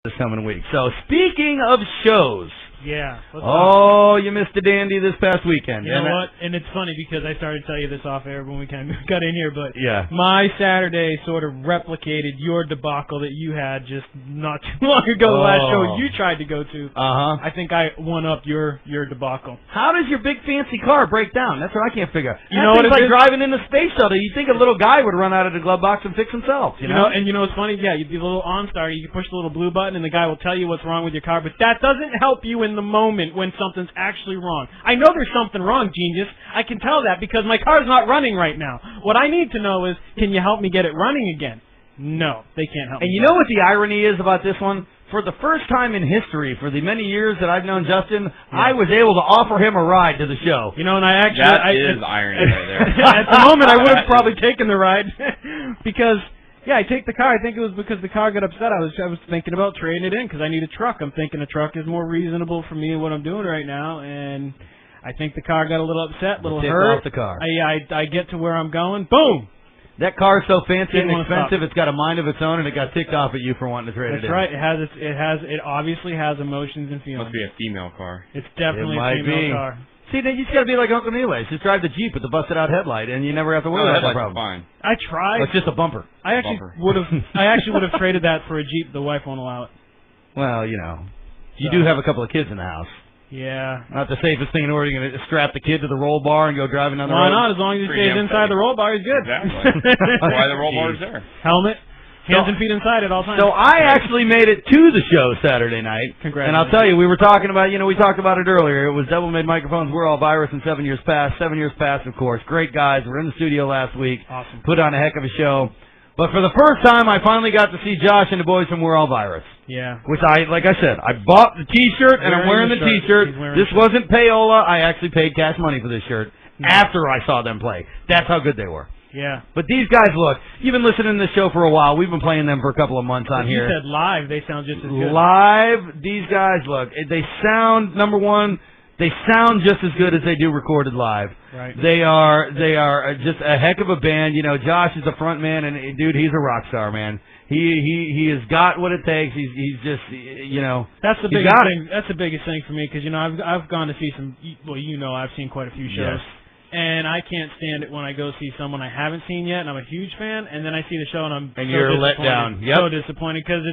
this coming week. So, speaking of shows. Yeah. You missed a dandy this past weekend. You know what? And it's funny because I started to tell you this off air when we kind of got in here, but yeah. My Saturday sort of replicated your debacle that you had just not too long ago. The last show you tried to go to. Uh-huh. I think I won up your debacle. How does your big fancy car break down? That's what I can't figure out. You know what? It's like driving in the space shuttle. You think a little guy would run out of the glove box and fix himself. You know? And you know what's funny? Yeah, you'd be a little OnStar. You can push the little blue button, and the guy will tell you what's wrong with your car. But that doesn't help you in the moment when something's actually wrong. I know there's something wrong, genius. I can tell that because my car's not running right now. What I need to know is, can you help me get it running again? No, they can't help me. And you know what the irony is about this one? For the first time in history, for the many years that I've known Justin, I was able to offer him a ride to the show. You know, and I actually... That is irony right there. At the moment, I would have probably taken the ride because... Yeah, I take the car. I think it was because the car got upset. I was thinking about trading it in because I need a truck. I'm thinking a truck is more reasonable for me and what I'm doing right now, and I think the car got a little upset, a little hurt. Off the car. I get to where I'm going. Boom! That car's so fancy and Didn't wanna expensive, stop. it's got a mind of its own, and it got ticked off at you for wanting to trade it in. That's right. It obviously has emotions and feelings. Must be a female car. It's definitely It a might female be. car. See, then you just got to be like Uncle Neeley. Just drive the Jeep with the busted-out headlight, and you never have to worry about that problem. Fine. I tried. It's just a bumper. I actually would have traded that for a Jeep. The wife won't allow it. Well, you know, you do have a couple of kids in the house. Yeah. Not the safest thing in the world. You're going to strap the kid to the roll bar and go driving down the Why road? not? As long as he stays inside the roll bar, he's good. Exactly. That's why the roll bar is there. Helmet. Hands and feet inside at all times. So I actually made it to the show Saturday night. Congratulations. And I'll tell you, we were talking about, we talked about it earlier. It was Devil Made Microphones, We're All Virus, and 7 Years Past. 7 Years Past, of course. Great guys. We're in the studio last week. Awesome. Put on a heck of a show. But for the first time, I finally got to see Josh and the boys from We're All Virus. Yeah. Which like I said, I bought the T-shirt, and I'm wearing the T-shirt. This wasn't payola. I actually paid cash money for this shirt after I saw them play. That's how good they were. Yeah. But these guys, look, you've been listening to this show for a while. We've been playing them for a couple of months on here. You said live, they sound just as good. Live, these guys, look, they sound, number one, they sound just as good as they do recorded live. Right. They are just a heck of a band. Josh is a front man, and dude, he's a rock star, man. He has got what it takes. He's just, That's the biggest thing. That's the biggest thing for me because I've gone to see some. Well, I've seen quite a few shows. Yes. And I can't stand it when I go see someone I haven't seen yet, and I'm a huge fan, and then I see the show, and I'm you're let down. Yep. So disappointed because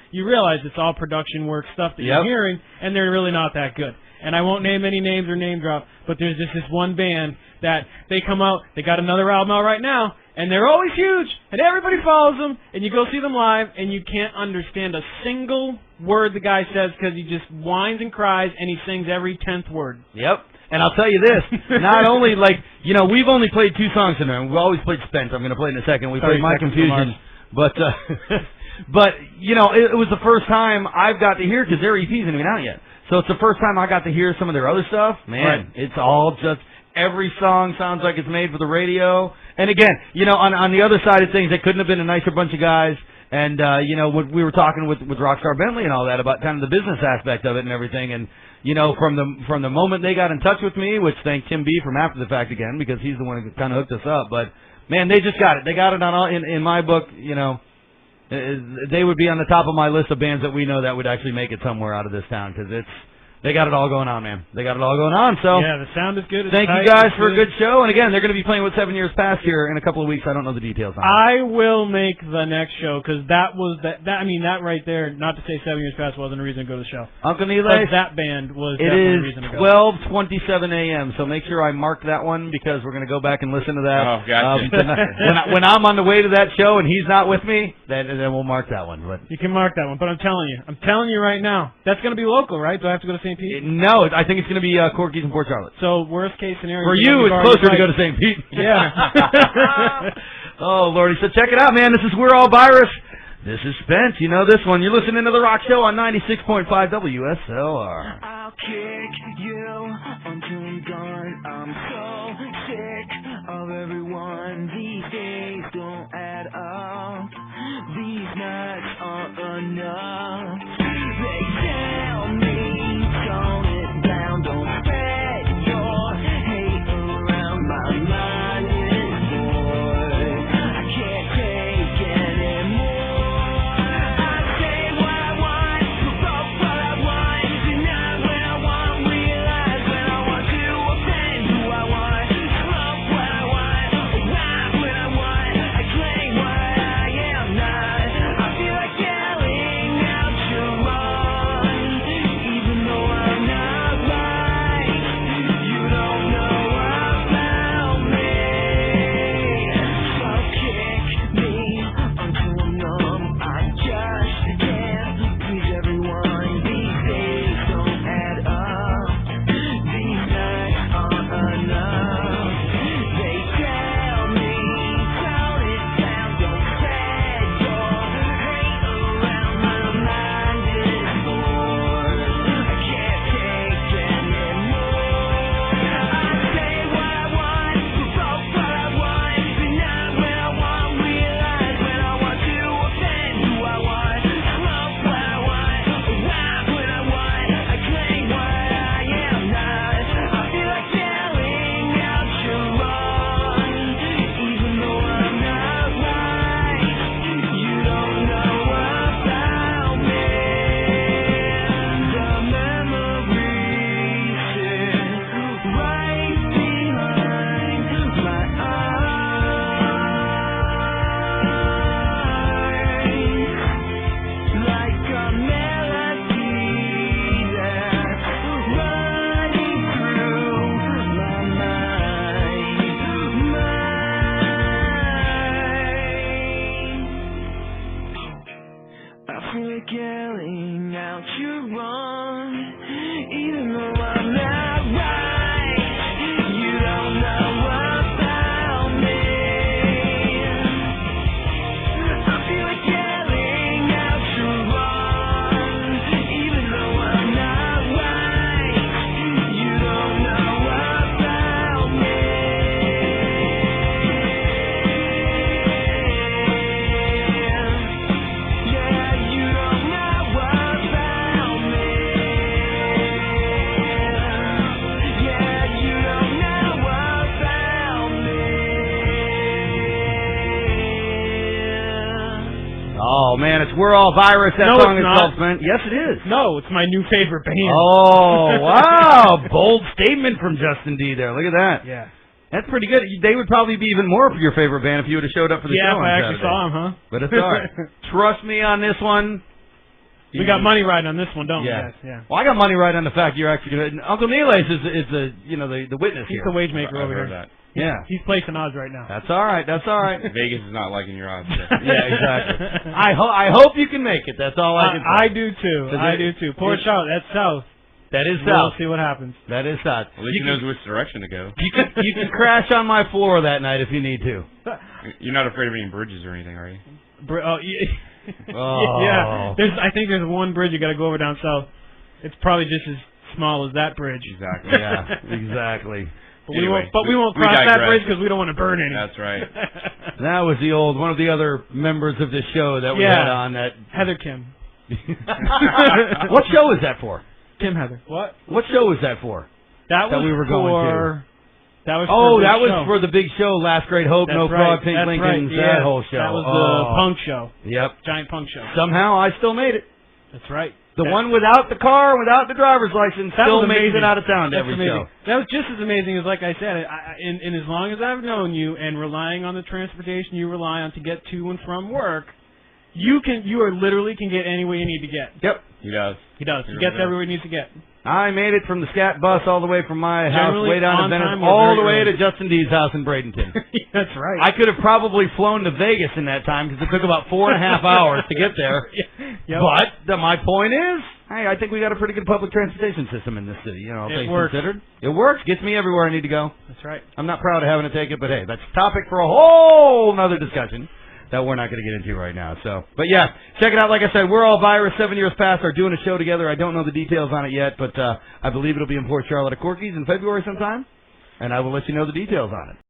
you realize it's all production work stuff that you're hearing, and they're really not that good. And I won't name any names or name drop, but there's just this one band that they come out, they got another album out right now, and they're always huge, and everybody follows them, and you go see them live, and you can't understand a single word the guy says because he just whines and cries, and he sings every 10th word. Yep. And I'll tell you this, not only, we've only played 2 songs in there, and we've always played Spent. I'm going to play it in a second. We played My Confusion. But, it was the first time I've got to hear, because their EP's isn't even out yet. So it's the first time I got to hear some of their other stuff. Man, It's all just, every song sounds like it's made for the radio. And again, on the other side of things, they couldn't have been a nicer bunch of guys. And, when we were talking with Rockstar Bentley and all that about kind of the business aspect of it and everything, and, from the moment they got in touch with me, which thank Tim B from After the Fact again, because he's the one who kind of hooked us up. But, man, they just got it. They got it in my book, they would be on the top of my list of bands that we know that would actually make it somewhere out of this town, because they got it all going on, man. They got it all going on. So yeah, the sound is good. Thank you guys for a good show. And again, they're going to be playing with 7 Years Past here in a couple of weeks. I don't know the details on it. I will make the next show because that right there. Not to say 7 Years Past wasn't a reason to go to the show. Uncle Neeley, that band was it definitely is a reason to go. 12:27 a.m. So make sure I mark that one because we're going to go back and listen to that. Oh, gotcha. When I'm on the way to that show and he's not with me, then we'll mark that one. But you can mark that one. But I'm telling you right now, that's going to be local, right? Do I have to go to St. Pete? No. I think it's going to be Corky's in Port Charlotte. So worst case scenario for you, it's closer to go to St. Pete. Yeah. Oh Lordy, so check it out, man. This is We're All Virus. This is Spence. You know this one. You're listening to the Rock Show on 96.5 WSLR. I'll kick you until I'm done. I'm so sick of everyone. These days don't add up. These nights are enough. They tell me tone it down, don't spread your hate around. My mind is void. I can't take anymore. I say what I want We're All Virus. That No, song it's itself, not. man. Yes, it is. No, it's my new favorite band. Oh, wow. Bold statement from Justin D there. Look at that. Yeah. That's pretty good. They would probably be even more of your favorite band if you would have showed up for the Yeah, show if on I actually Saturday. saw him, huh? But it's all right. Trust me on this one. We got money riding on this one, don't Yeah. we, guys? Yeah. Well, I got money right on the fact you're actually going to... Uncle Neelace is the, the witness He's here. the wage maker I've over heard here. that. Yeah. He's placing odds right now. That's all right. That's all right. Vegas is not liking your odds. Yeah, exactly. I hope you can make it. That's all I can say. I do too. I do too. Port Charlotte, that's south. That is We'll south. see what happens. That is south. At least he knows which direction to go. You can crash on my floor that night if you need to. You're not afraid of any bridges or anything, are you? Oh. Yeah. I think there's one bridge you got to go over down south. It's probably just as small as that bridge. Exactly. Yeah, exactly. But Anyway, we won't we cross that digress. bridge because we don't want to burn any. That's right. That was one of the other members of this show that we Yeah. had on that. Heather Kim. What show is that for? Kim Heather. What? What show is that for? That was we were going for. That was Oh, for that this was show. for the big show, Last Great Hope, That's No right. Frog, Pink That's Lincolns, right. that whole show. That was Oh. the punk show. Yep. Giant punk show. Somehow I still made it. That's right. The one without the car, without the driver's license, That still was makes amazing. it out of town to That's every amazing. show. That was just as amazing as, like I said, in as long as I've known you and relying on the transportation you rely on to get to and from work, you literally can get anywhere you need to get. Yep. He does. He does. He He gets really does. everywhere he needs to get. I made it from the scat bus all the way from my house Generally way down to on Venice, time or all very the way early. to Justin D's house in Bradenton. That's right. I could have probably flown to Vegas in that time because it took about 4.5 hours to get there. Yep. But my point is, hey, I think we got a pretty good public transportation system in this city. You know, It things works. considered. It works. Gets me everywhere I need to go. That's right. I'm not proud of having to take it, but hey, that's a topic for a whole nother discussion that we're not going to get into right now. So, but yeah, check it out. Like I said, We're All Virus, 7 years past, are doing a show together. I don't know the details on it yet, but I believe it'll be in Port Charlotte at Corky's in February sometime, and I will let you know the details on it.